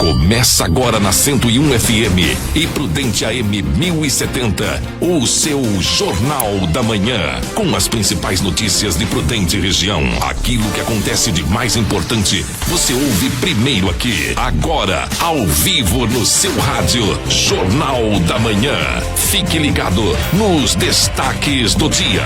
Começa agora na 101 FM e Prudente AM 1070, o seu Jornal da Manhã, com as principais notícias de Prudente região. Aquilo que acontece de mais importante, você ouve primeiro aqui, agora, ao vivo no seu rádio, Jornal da Manhã. Fique ligado nos destaques do dia.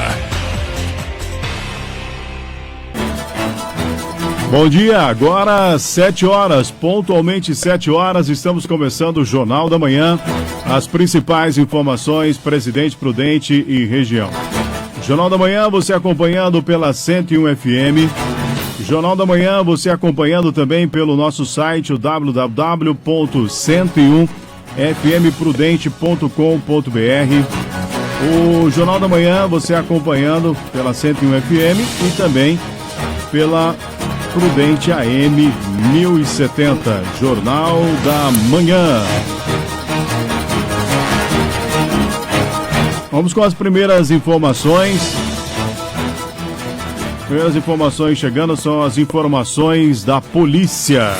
Bom dia, agora 7 horas, pontualmente 7 horas, estamos começando o Jornal da Manhã, as principais informações, Presidente Prudente e região. Jornal da Manhã, você acompanhando pela 101 FM, Jornal da Manhã, você acompanhando também pelo nosso site, o www.101fmprudente.com.br. O Jornal da Manhã, você acompanhando pela 101 FM e também pela Prudente AM 1070, Jornal da Manhã. Vamos com as primeiras informações. Primeiras informações chegando são as informações da polícia.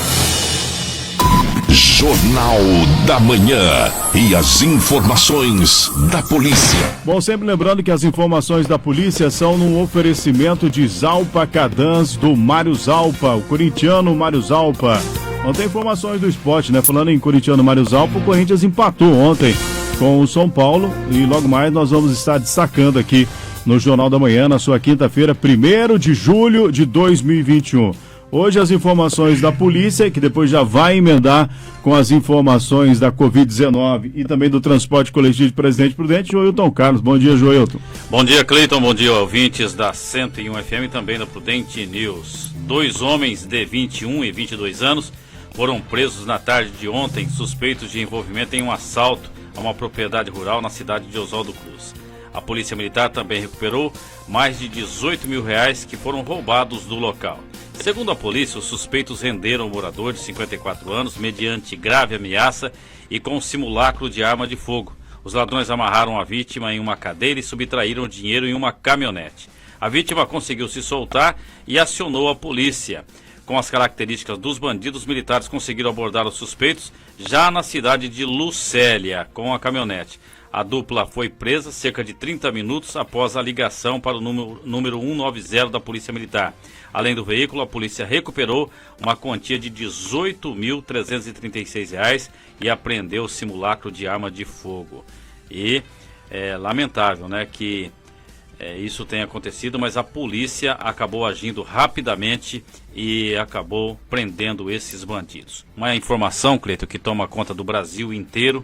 Jornal da Manhã e as informações da polícia. Bom, sempre lembrando que as informações da polícia são num oferecimento de Zalpa Cadans, do Mário Zalpa, o corintiano Mário Zalpa. Ontem informações do esporte, né? Falando em corintiano Mário Zalpa, o Corinthians empatou ontem com o São Paulo e logo mais nós vamos estar destacando aqui no Jornal da Manhã, na sua quinta-feira, 1º de julho de 2021. Hoje as informações da polícia, que depois já vai emendar com as informações da Covid-19 e também do transporte coletivo de Presidente Prudente, Joilton Carlos. Bom dia, Joilton. Bom dia, Cleiton. Bom dia, ouvintes da 101 FM e também da Prudente News. 2 homens de 21 e 22 anos foram presos na tarde de ontem, suspeitos de envolvimento em um assalto a uma propriedade rural na cidade de Oswaldo Cruz. A Polícia Militar também recuperou mais de R$18 mil que foram roubados do local. Segundo a polícia, os suspeitos renderam o morador de 54 anos mediante grave ameaça e com simulacro de arma de fogo. Os ladrões amarraram a vítima em uma cadeira e subtraíram dinheiro em uma caminhonete. A vítima conseguiu se soltar e acionou a polícia. Com as características dos bandidos, os militares conseguiram abordar os suspeitos já na cidade de Lucélia com a caminhonete. A dupla foi presa cerca de 30 minutos após a ligação para o número 190 da Polícia Militar. Além do veículo, a polícia recuperou uma quantia de R$18.336 e apreendeu o simulacro de arma de fogo. E é lamentável, né, que isso tenha acontecido, mas a polícia acabou agindo rapidamente e acabou prendendo esses bandidos. Uma informação, Cleiton, que toma conta do Brasil inteiro.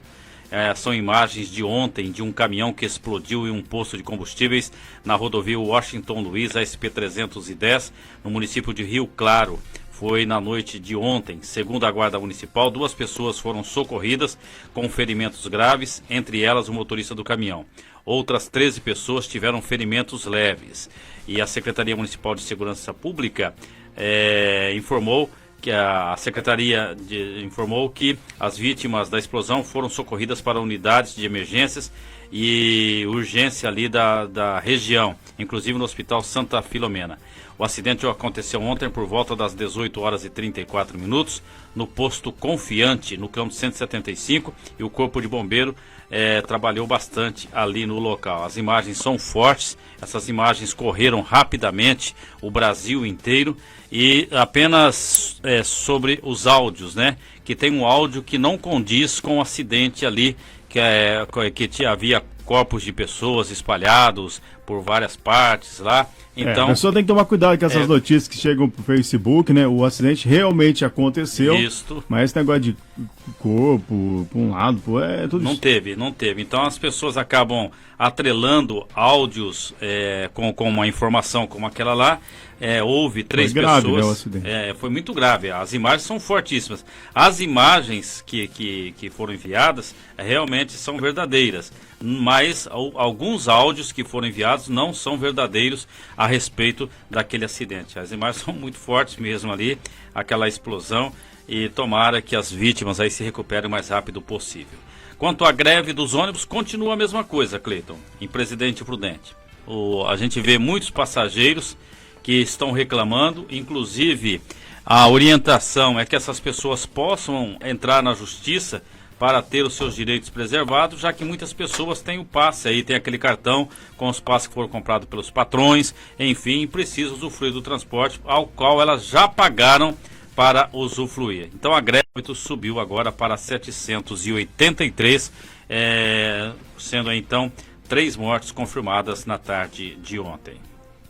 São imagens de ontem de um caminhão que explodiu em um posto de combustíveis na rodovia Washington Luiz, SP-310, no município de Rio Claro. Foi na noite de ontem. Segundo a Guarda Municipal, 2 pessoas foram socorridas com ferimentos graves, entre elas o motorista do caminhão. Outras 13 pessoas tiveram ferimentos leves. E a Secretaria Municipal de Segurança Pública informou que a Secretaria informou que as vítimas da explosão foram socorridas para unidades de emergências e urgência ali da região, inclusive no Hospital Santa Filomena. O acidente aconteceu ontem por volta das 18 horas e 34 minutos, no posto Confiante, no quilômetro 175, e o Corpo de Bombeiro trabalhou bastante ali no local. As imagens são fortes, essas imagens correram rapidamente o Brasil inteiro, e apenas sobre os áudios, né? Que tem um áudio que não condiz com o acidente ali, que havia corpos de pessoas espalhados por várias partes lá. Então, a pessoa tem que tomar cuidado com essas notícias que chegam pro Facebook, né? O acidente realmente aconteceu, mas esse negócio de corpo, por um lado, tudo não isso. Não teve. Então as pessoas acabam atrelando áudios com uma informação como aquela lá. Houve 3 grave, pessoas. Né, o acidente. Foi muito grave. As imagens são fortíssimas. As imagens que foram enviadas realmente são verdadeiras, mas alguns áudios que foram enviados não são verdadeiros a respeito daquele acidente. As imagens são muito fortes mesmo ali, aquela explosão, e tomara que as vítimas aí se recuperem o mais rápido possível. Quanto à greve dos ônibus, continua a mesma coisa, Cleiton, em Presidente Prudente. A gente vê muitos passageiros que estão reclamando, inclusive A orientação é que essas pessoas possam entrar na justiça para ter os seus direitos preservados, já que muitas pessoas têm o passe aí, tem aquele cartão com os passes que foram comprados pelos patrões, enfim, precisam usufruir do transporte ao qual elas já pagaram para usufruir. Então a greve subiu agora para 783, sendo então 3 mortes confirmadas na tarde de ontem.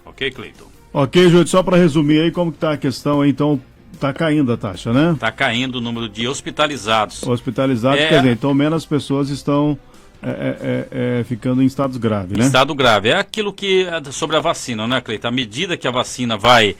Ok, Cleiton? Ok, Júlio, só para resumir aí como que está a questão, então está caindo a taxa, né? Está caindo o número de hospitalizados. Hospitalizados, quer dizer, então menos pessoas estão ficando em estados graves, né? Estado grave. É aquilo que sobre a vacina, né, Cleiton? À medida que a vacina vai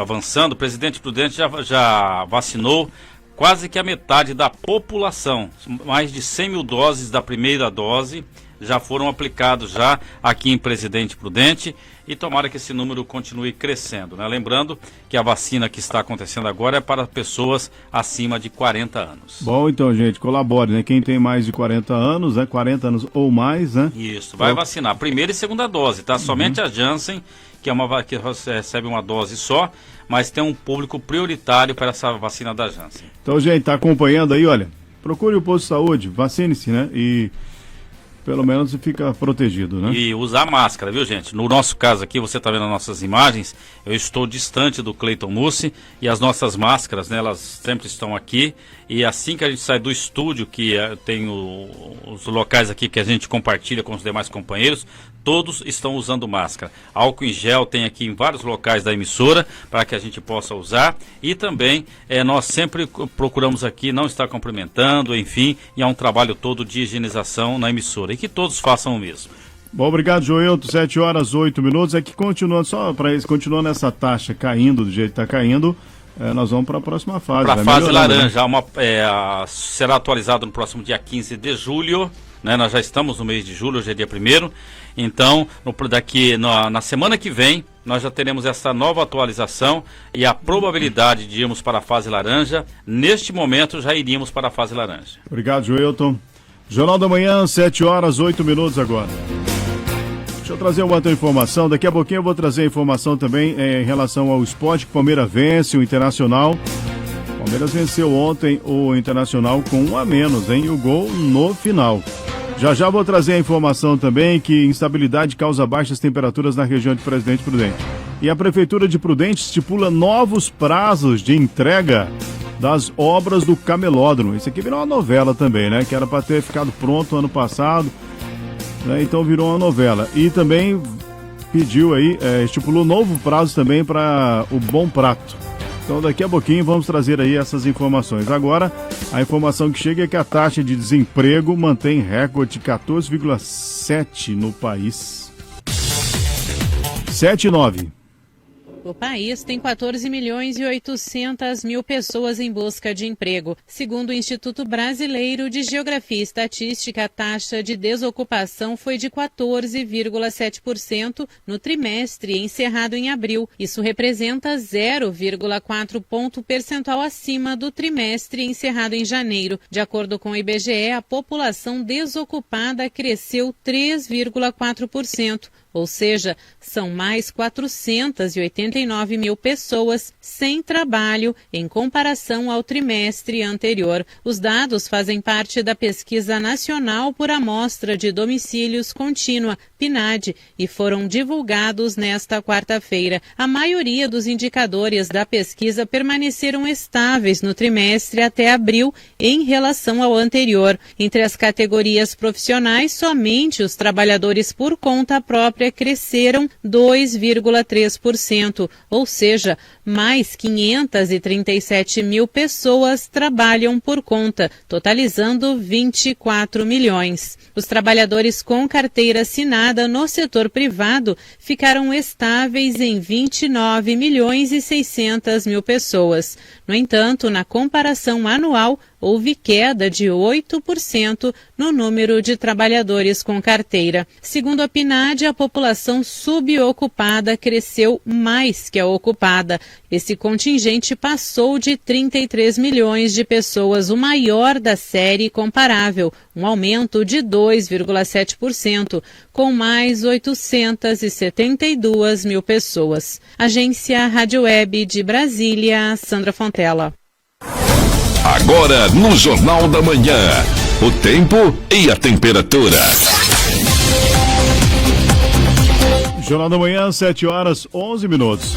avançando, o presidente Prudente já vacinou quase que a metade da população. Mais de 100 mil doses da primeira dose já foram aplicados já aqui em Presidente Prudente e tomara que esse número continue crescendo, né? Lembrando que a vacina que está acontecendo agora é para pessoas acima de 40 anos. Bom, então, gente, colabore, né? Quem tem mais de 40 anos, né? 40 anos ou mais, né? Isso, vai vacinar. Primeira e segunda dose, tá? Somente a Janssen, que que recebe uma dose só, mas tem um público prioritário para essa vacina da Janssen. Então, gente, tá acompanhando aí, olha, procure o posto de saúde, vacine-se, né? E pelo menos fica protegido, né? E usar máscara, viu, gente? No nosso caso aqui, você está vendo as nossas imagens, eu estou distante do Cleiton Mussi e as nossas máscaras, né, elas sempre estão aqui. E assim que a gente sai do estúdio, que tem os locais aqui que a gente compartilha com os demais companheiros, todos estão usando máscara. Álcool em gel tem aqui em vários locais da emissora para que a gente possa usar. E também nós sempre procuramos aqui não estar cumprimentando, enfim, e há um trabalho todo de higienização na emissora. E que todos façam o mesmo. Bom, obrigado, Joelto. 7h08. É que continuando, só para isso, continuando essa taxa caindo do jeito que está caindo, nós vamos para a próxima fase. Para a fase laranja, será atualizado no próximo dia 15 de julho. Né? Nós já estamos no mês de julho, hoje é dia 1º. Então, na semana que vem, nós já teremos essa nova atualização e a probabilidade de irmos para a fase laranja. Neste momento, já iríamos para a fase laranja. Obrigado, Joelton. Jornal da Manhã, 7h08 agora. Deixa eu trazer uma outra informação. Daqui a pouquinho eu vou trazer a informação também em relação ao esporte. Que o Palmeiras vence o Internacional. O Palmeiras venceu ontem o Internacional com 1 a menos, hein? E o gol no final. Já vou trazer a informação também que instabilidade causa baixas temperaturas na região de Presidente Prudente. E a Prefeitura de Prudente estipula novos prazos de entrega das obras do Camelódromo. Isso aqui virou uma novela também, né? Que era para ter ficado pronto ano passado, né? Então virou uma novela. E também pediu aí, estipulou novo prazo também para o Bom Prato. Então daqui a pouquinho vamos trazer aí essas informações. Agora, a informação que chega é que a taxa de desemprego mantém recorde de 14,7% no país. 7,9%. O país tem 14.800.000 pessoas em busca de emprego. Segundo o Instituto Brasileiro de Geografia e Estatística, a taxa de desocupação foi de 14,7% no trimestre encerrado em abril. Isso representa 0,4 ponto percentual acima do trimestre encerrado em janeiro. De acordo com o IBGE, a população desocupada cresceu 3,4%. Ou seja, são mais 489 mil pessoas sem trabalho em comparação ao trimestre anterior. Os dados fazem parte da Pesquisa Nacional por Amostra de Domicílios Contínua, PNAD, e foram divulgados nesta quarta-feira. A maioria dos indicadores da pesquisa permaneceram estáveis no trimestre até abril em relação ao anterior. Entre as categorias profissionais, somente os trabalhadores por conta própria cresceram 2,3%, ou seja, mais 537 mil pessoas trabalham por conta, totalizando 24 milhões. Os trabalhadores com carteira assinada no setor privado ficaram estáveis em 29 milhões e 600 mil pessoas. No entanto, na comparação anual, houve queda de 8% no número de trabalhadores com carteira. Segundo a PNAD, a população subocupada cresceu mais que a ocupada. Esse contingente passou de 33 milhões de pessoas, o maior da série comparável, um aumento de 2,7%, com mais 872 mil pessoas. Agência Rádio Web de Brasília, Sandra Fontela. Agora no Jornal da Manhã, o tempo e a temperatura. Jornal da Manhã, 7h11.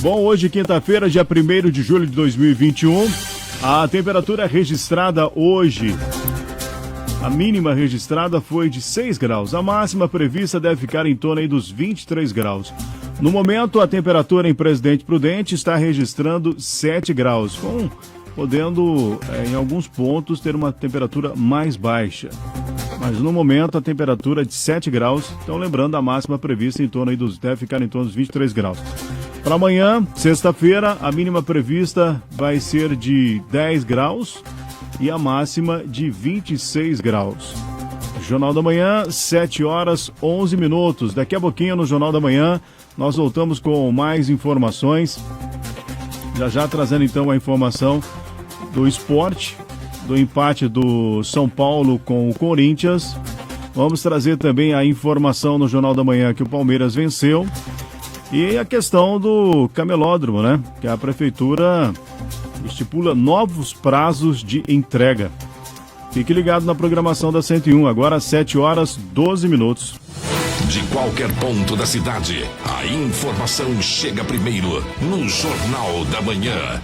Bom, hoje, quinta-feira, dia 1º de julho de 2021, a temperatura registrada hoje, a mínima registrada foi de 6 graus. A máxima prevista deve ficar em torno aí dos 23 graus. No momento, a temperatura em Presidente Prudente está registrando 7 graus, podendo, em alguns pontos, ter uma temperatura mais baixa. Mas no momento a temperatura é de 7 graus, então lembrando a máxima prevista em torno aí deve ficar em torno dos 23 graus. Para amanhã, sexta-feira, a mínima prevista vai ser de 10 graus e a máxima de 26 graus. Jornal da Manhã, 7h11. Daqui a pouquinho no Jornal da Manhã nós voltamos com mais informações. Já trazendo então a informação do esporte, do empate do São Paulo com o Corinthians. Vamos trazer também a informação no Jornal da Manhã que o Palmeiras venceu. E a questão do camelódromo, né? Que a prefeitura estipula novos prazos de entrega. Fique ligado na programação da 101, agora 7h12. De qualquer ponto da cidade, a informação chega primeiro no Jornal da Manhã.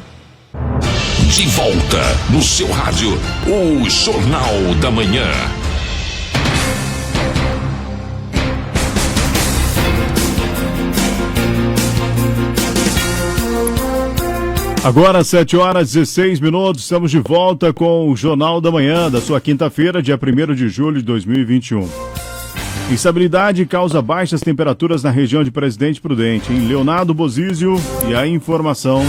De volta no seu rádio, o Jornal da Manhã. Agora 7h16, estamos de volta com o Jornal da Manhã da sua quinta-feira, dia 1º de julho de 2021. Instabilidade causa baixas temperaturas na região de Presidente Prudente. Em Leonardo Bozizio e a informação.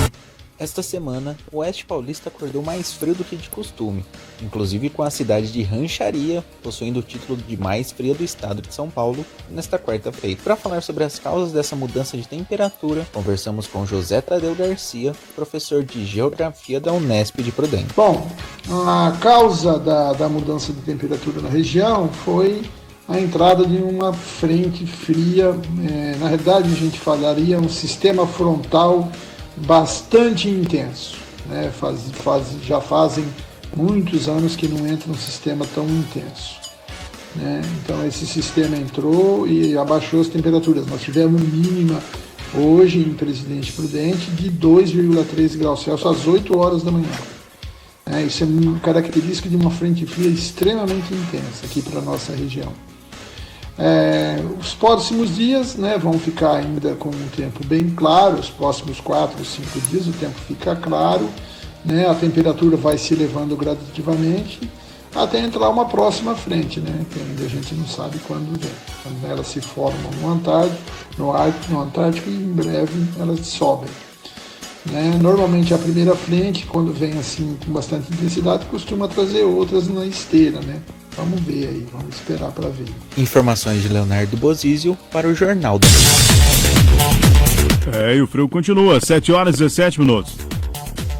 Esta semana, o Oeste Paulista acordou mais frio do que de costume, inclusive com a cidade de Rancharia possuindo o título de mais fria do estado de São Paulo nesta quarta-feira. Para falar sobre as causas dessa mudança de temperatura, conversamos com José Tadeu Garcia, professor de Geografia da Unesp de Prudente. Bom, a causa da mudança de temperatura na região foi a entrada de uma frente fria, na realidade a gente falaria um sistema frontal bastante intenso, né? Já fazem muitos anos que não entra um sistema tão intenso, né? Então esse sistema entrou e abaixou as temperaturas. Nós tivemos mínima hoje em Presidente Prudente de 2,3 graus Celsius às 8 horas da manhã. Isso é uma característica de uma frente fria extremamente intensa aqui para a nossa região. Os próximos dias, né, vão ficar ainda com um tempo bem claro, os próximos 4 ou 5 dias o tempo fica claro, né, a temperatura vai se elevando gradativamente até entrar uma próxima frente, né, que ainda a gente não sabe quando vem. Quando elas se formam no Antártico e em breve elas sobem. Né? Normalmente a primeira frente, quando vem assim com bastante intensidade, costuma trazer outras na esteira, né? Vamos ver aí, vamos esperar para ver. Informações de Leonardo Bozizio para o Jornal da Manhã. E o frio continua, 7h17.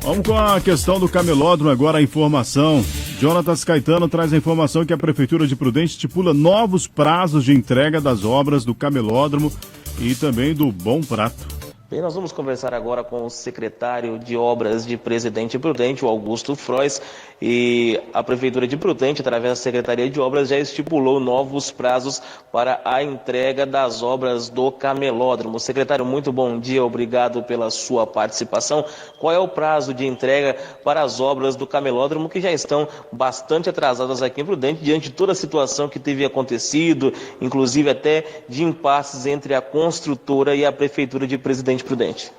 Vamos com a questão do camelódromo agora, a informação. Jonatas Caetano traz a informação que a Prefeitura de Prudente estipula novos prazos de entrega das obras do camelódromo e também do Bom Prato. Bem, nós vamos conversar agora com o secretário de Obras de Presidente Prudente, o Augusto Frois, e a Prefeitura de Prudente, através da Secretaria de Obras, já estipulou novos prazos para a entrega das obras do camelódromo. Secretário, muito bom dia, obrigado pela sua participação. Qual é o prazo de entrega para as obras do camelódromo que já estão bastante atrasadas aqui em Prudente, diante de toda a situação que teve acontecido, inclusive até de impasses entre a construtora e a Prefeitura de Presidente Prudente?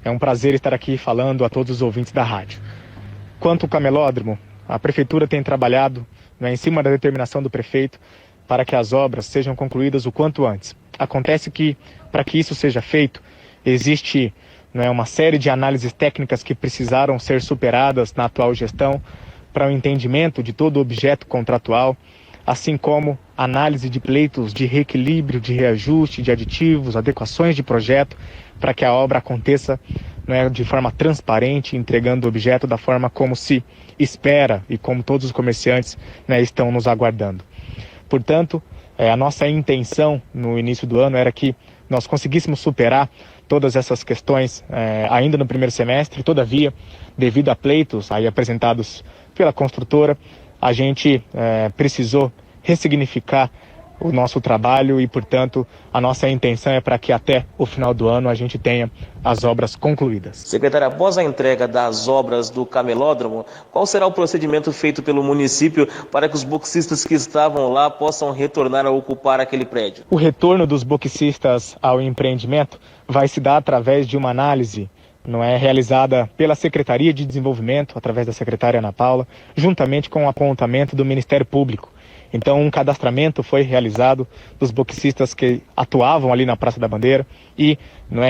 É um prazer estar aqui falando a todos os ouvintes da rádio. Quanto ao camelódromo, a Prefeitura tem trabalhado em cima da determinação do prefeito para que as obras sejam concluídas o quanto antes. Acontece que, para que isso seja feito, existe uma série de análises técnicas que precisaram ser superadas na atual gestão, para o entendimento de todo o objeto contratual, assim como análise de pleitos de reequilíbrio, de reajuste, de aditivos, adequações de projeto, para que a obra aconteça, né, de forma transparente, entregando o objeto da forma como se espera e como todos os comerciantes, né, estão nos aguardando. Portanto, a nossa intenção no início do ano era que nós conseguíssemos superar todas essas questões ainda no primeiro semestre. Todavia, devido a pleitos aí apresentados pela construtora, a gente precisou ressignificar o nosso trabalho e, portanto, a nossa intenção é para que até o final do ano a gente tenha as obras concluídas. Secretário, após a entrega das obras do camelódromo, qual será o procedimento feito pelo município para que os boxistas que estavam lá possam retornar a ocupar aquele prédio? O retorno dos boxistas ao empreendimento vai se dar através de uma análise realizada pela Secretaria de Desenvolvimento, através da secretária Ana Paula, juntamente com o apontamento do Ministério Público. Então, um cadastramento foi realizado dos boxistas que atuavam ali na Praça da Bandeira e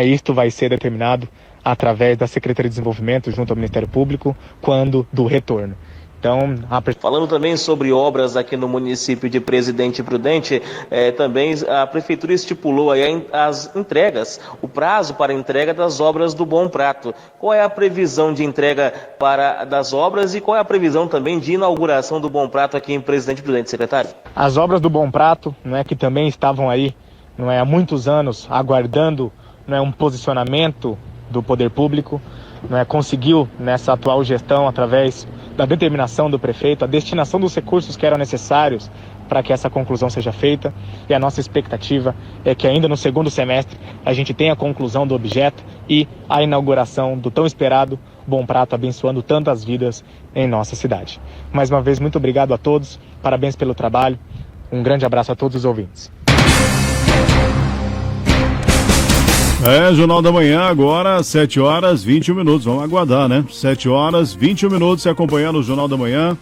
isto vai ser determinado através da Secretaria de Desenvolvimento junto ao Ministério Público quando do retorno. Então, falando também sobre obras aqui no município de Presidente Prudente, também a Prefeitura estipulou aí as entregas, o prazo para a entrega das obras do Bom Prato. Qual é a previsão de entrega das obras e qual é a previsão também de inauguração do Bom Prato aqui em Presidente Prudente, secretário? As obras do Bom Prato, que também estavam aí há muitos anos aguardando um posicionamento do poder público, conseguiu nessa atual gestão, através da determinação do prefeito, a destinação dos recursos que eram necessários para que essa conclusão seja feita, e a nossa expectativa é que ainda no segundo semestre a gente tenha a conclusão do objeto e a inauguração do tão esperado Bom Prato, abençoando tantas vidas em nossa cidade. Mais uma vez, muito obrigado a todos, parabéns pelo trabalho, um grande abraço a todos os ouvintes. Jornal da Manhã agora, 7 horas 21 minutos. Vamos aguardar, né? 7 horas 21 minutos, se acompanhando o Jornal da Manhã.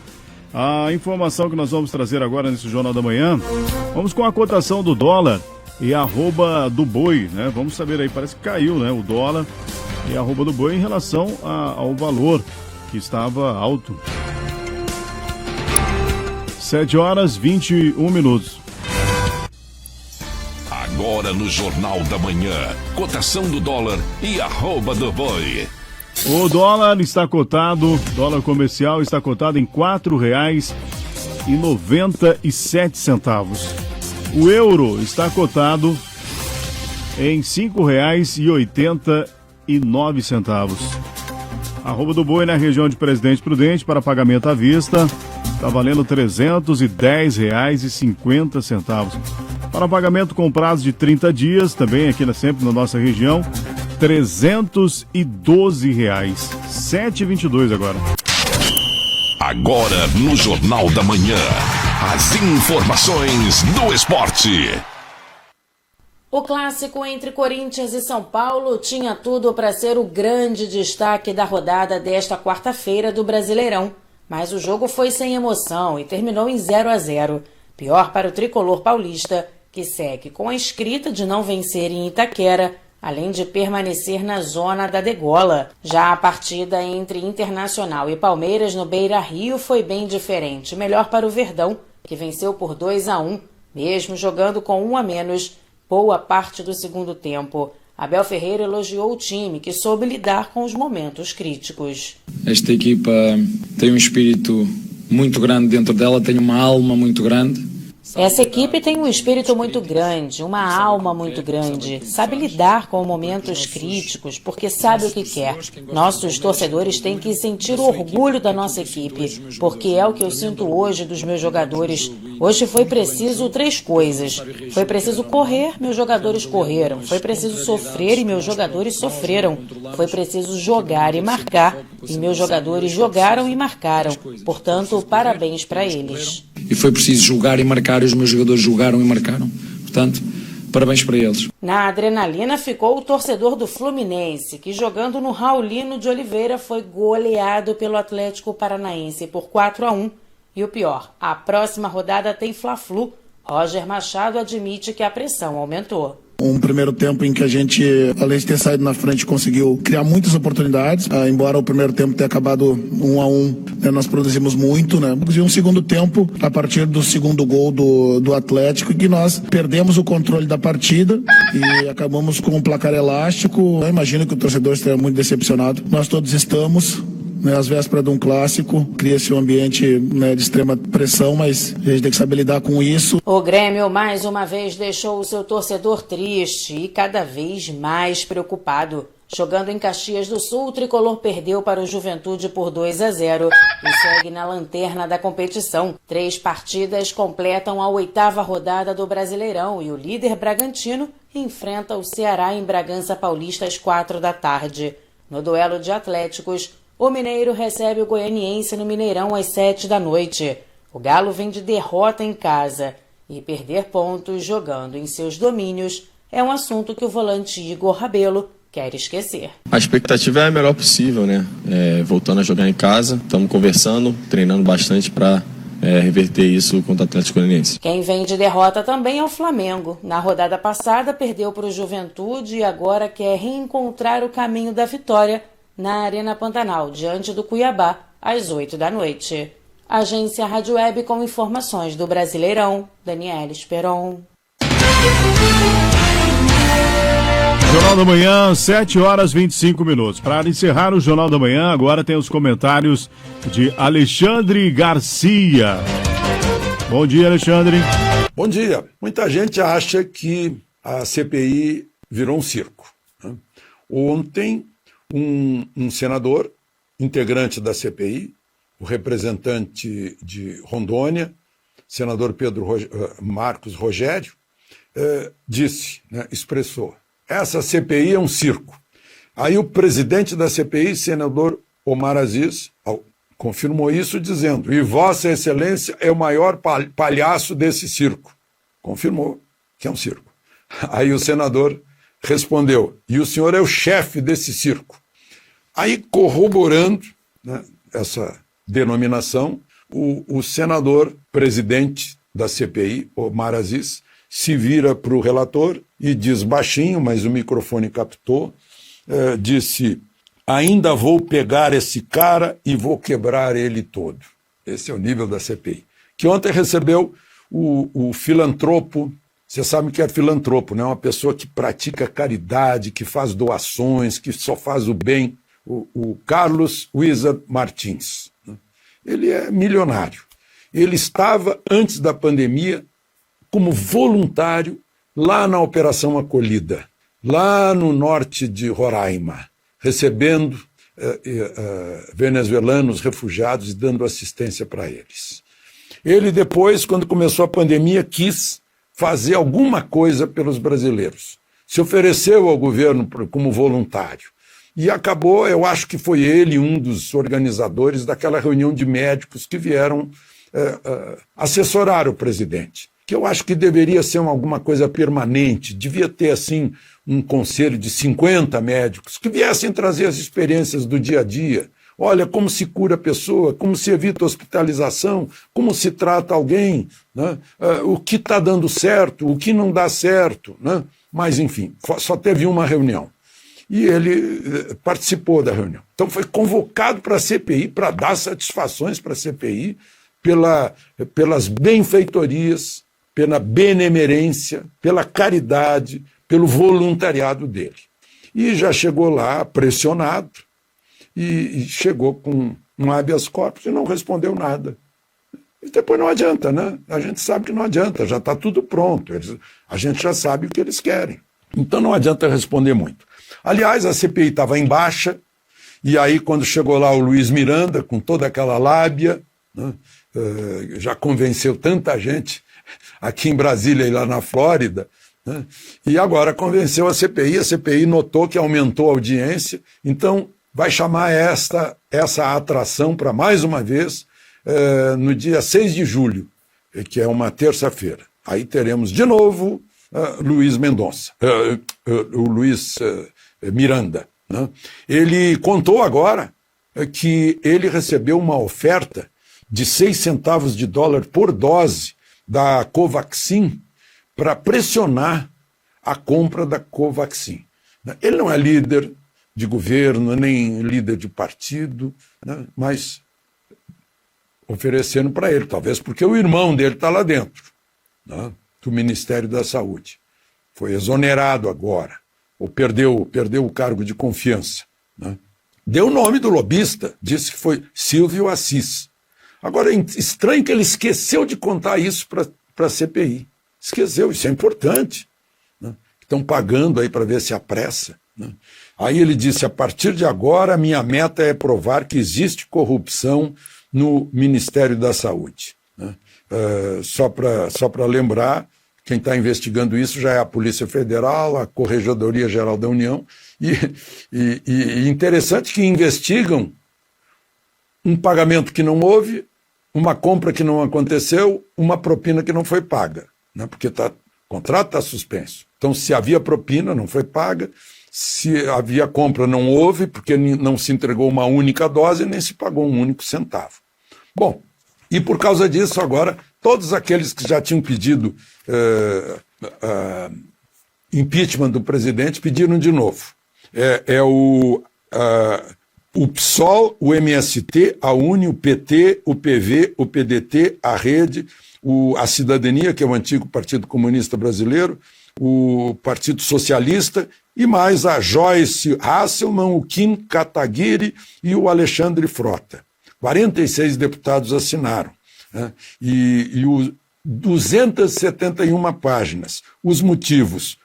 A informação que nós vamos trazer agora nesse Jornal da Manhã, vamos com a cotação do dólar e a arroba do boi, né? Vamos saber aí, parece que caiu, né? O dólar e a arroba do boi em relação ao valor que estava alto. 7 horas 21 minutos. Agora no Jornal da Manhã, cotação do dólar e arroba do boi. O dólar está cotado, dólar comercial está cotado em R$ 4,97. O euro está cotado em R$ 5,89. Arroba do boi na região de Presidente Prudente para pagamento à vista está valendo R$ 310,50. Para pagamento com prazo de 30 dias, também aqui sempre na nossa região, R$ 312. 7,22 agora. Agora no Jornal da Manhã, as informações do esporte. O clássico entre Corinthians e São Paulo tinha tudo para ser o grande destaque da rodada desta quarta-feira do Brasileirão. Mas o jogo foi sem emoção e terminou em 0-0. Pior para o tricolor paulista, que segue com a escrita de não vencer em Itaquera, além de permanecer na zona da degola. Já a partida entre Internacional e Palmeiras no Beira-Rio foi bem diferente, melhor para o Verdão, que venceu por 2-1, mesmo jogando com 1 a menos, boa parte do segundo tempo. Abel Ferreira elogiou o time, que soube lidar com os momentos críticos. Esta equipa tem um espírito muito grande dentro dela, tem uma alma muito grande. Essa equipe tem um espírito muito grande, uma alma muito grande, sabe lidar com momentos críticos, porque sabe o que quer. Nossos torcedores têm que sentir o orgulho da nossa equipe, porque é o que eu sinto hoje dos meus jogadores. Hoje foi preciso 3 coisas. Foi preciso correr, meus jogadores correram. Foi preciso sofrer e meus jogadores sofreram. Foi preciso jogar e marcar, e meus jogadores jogaram e marcaram. Portanto, parabéns para eles. E foi preciso jogar e marcar, e os meus jogadores jogaram e marcaram. Portanto, parabéns para eles. Na adrenalina ficou o torcedor do Fluminense, que jogando no Raulino de Oliveira foi goleado pelo Atlético Paranaense por 4-1. E o pior, a próxima rodada tem Fla-Flu. Roger Machado admite que a pressão aumentou. Um primeiro tempo em que a gente, além de ter saído na frente, conseguiu criar muitas oportunidades, embora o primeiro tempo tenha acabado 1-1. nós produzimos muito, né? Inclusive um segundo tempo, a partir do segundo gol do Atlético, que nós perdemos o controle da partida e acabamos com um placar elástico. Eu imagino que o torcedor esteja muito decepcionado. Nós todos estamos, né, às vésperas de um clássico, cria-se um ambiente, né, de extrema pressão, mas a gente tem que saber lidar com isso. O Grêmio mais uma vez deixou o seu torcedor triste e cada vez mais preocupado. Jogando em Caxias do Sul, o tricolor perdeu para o Juventude por 2-0 e segue na lanterna da competição. 3 partidas completam a 8ª rodada do Brasileirão e o líder Bragantino enfrenta o Ceará em Bragança Paulista às 16h. No duelo de Atléticos, o Mineiro recebe o Goianiense no Mineirão às 19h. O Galo vem de derrota em casa e perder pontos jogando em seus domínios é um assunto que o volante Igor Rabelo quer esquecer. A expectativa é a melhor possível, né? Voltando a jogar em casa, estamos conversando, treinando bastante para reverter isso contra o Atlético Goianiense. Quem vem de derrota também é o Flamengo. Na rodada passada perdeu para o Juventude e agora quer reencontrar o caminho da vitória na Arena Pantanal, diante do Cuiabá, às 20h. Agência Rádio Web com informações do Brasileirão, Daniela Esperon. Jornal da Manhã, 7h25. Para encerrar o Jornal da Manhã, agora tem os comentários de Alexandre Garcia. Bom dia, Alexandre. Bom dia. Muita gente acha que a CPI virou um circo, né? Ontem, um senador, integrante da CPI, o representante de Rondônia, senador Marcos Rogério, disse, né, expressou: essa CPI é um circo. Aí o presidente da CPI, senador Omar Aziz, confirmou isso dizendo: e Vossa Excelência é o maior palhaço desse circo. Confirmou que é um circo. Aí o senador respondeu: e o senhor é o chefe desse circo. Aí, corroborando, né, essa denominação, o senador presidente da CPI, Omar Aziz, se vira para o relator e diz baixinho, mas o microfone captou, disse: ainda vou pegar esse cara e vou quebrar ele todo. Esse é o nível da CPI. Que ontem recebeu o filantropo. Você sabe que é filantropo, né? Uma pessoa que pratica caridade, que faz doações, que só faz o bem. O Carlos Wizard Martins. Ele é milionário. Ele estava, antes da pandemia, como voluntário lá na Operação Acolhida, lá no norte de Roraima, recebendo venezuelanos refugiados e dando assistência para eles. Ele depois, quando começou a pandemia, quis fazer alguma coisa pelos brasileiros. Se ofereceu ao governo como voluntário. E acabou, eu acho que foi ele um dos organizadores daquela reunião de médicos que vieram assessorar o presidente. Que eu acho que deveria ser alguma coisa permanente, devia ter, assim, um conselho de 50 médicos que viessem trazer as experiências do dia a dia. Olha, como se cura a pessoa, como se evita a hospitalização, como se trata alguém, né? O que está dando certo, o que não dá certo, né? Mas, enfim, só teve uma reunião. E ele participou da reunião. Então foi convocado para a CPI, para dar satisfações para a CPI, pelas benfeitorias, pela benemerência, pela caridade, pelo voluntariado dele. E já chegou lá pressionado e chegou com um habeas corpus e não respondeu nada. E depois não adianta, né? A gente sabe que não adianta, já está tudo pronto, a gente já sabe o que eles querem. Então não adianta responder muito. Aliás, a CPI estava em baixa, e aí quando chegou lá o Luiz Miranda, com toda aquela lábia, né, já convenceu tanta gente aqui em Brasília e lá na Flórida, né, e agora convenceu a CPI notou que aumentou a audiência, então vai chamar essa atração para mais uma vez no dia 6 de julho, que é uma terça-feira. Aí teremos de novo Luiz Mendonça, o Luiz Miranda, né? Ele contou agora que ele recebeu uma oferta de 6 centavos de dólar por dose da Covaxin para pressionar a compra da Covaxin. Ele não é líder de governo, nem líder de partido, né? Mas oferecendo para ele, talvez porque o irmão dele está lá dentro, né, do Ministério da Saúde. Foi exonerado agora, ou perdeu o cargo de confiança, né? Deu o nome do lobista, disse que foi Silvio Assis. Agora, é estranho que ele esqueceu de contar isso para a CPI. Esqueceu, isso é importante, né? Estão pagando aí para ver se apressa, né? Aí ele disse, a partir de agora, a minha meta é provar que existe corrupção no Ministério da Saúde, né? Só para lembrar, quem está investigando isso já é a Polícia Federal, a Corregedoria Geral da União, e interessante que investigam um pagamento que não houve, uma compra que não aconteceu, uma propina que não foi paga, né? Porque o contrato está suspenso. Então, se havia propina, não foi paga, se havia compra, não houve, porque não se entregou uma única dose, nem se pagou um único centavo. Bom, e por causa disso, agora, todos aqueles que já tinham pedido impeachment do presidente pediram de novo. O PSOL, o MST, a UNE, o PT, o PV, o PDT, a Rede, a Cidadania, que é o antigo Partido Comunista Brasileiro, o Partido Socialista e mais a Joyce Hasselmann, o Kim Kataguiri e o Alexandre Frota. 46 deputados assinaram, né? E 271 páginas. Os motivos: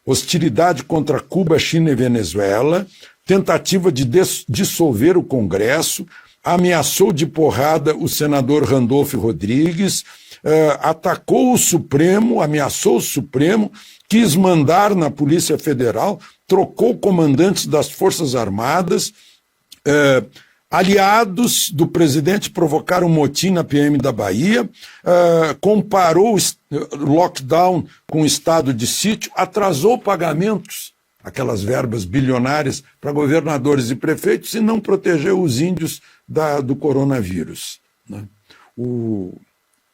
hostilidade contra Cuba, China e Venezuela, tentativa de dissolver o Congresso, ameaçou de porrada o senador Randolfo Rodrigues, atacou o Supremo, ameaçou o Supremo, quis mandar na Polícia Federal, trocou comandantes das Forças Armadas, aliados do presidente provocaram um motim na PM da Bahia, comparou o lockdown com o estado de sítio, atrasou pagamentos, aquelas verbas bilionárias para governadores e prefeitos, e não protegeu os índios do coronavírus, né? O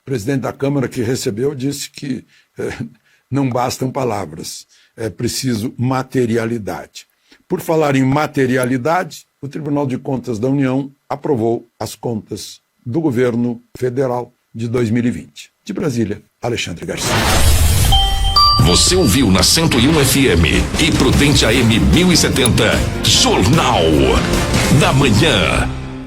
presidente da Câmara que recebeu disse que não bastam palavras, é preciso materialidade. Por falar em materialidade, o Tribunal de Contas da União aprovou as contas do governo federal de 2020. De Brasília, Alexandre Garcia. Você ouviu na 101 FM e Prudente AM 1070, Jornal da Manhã.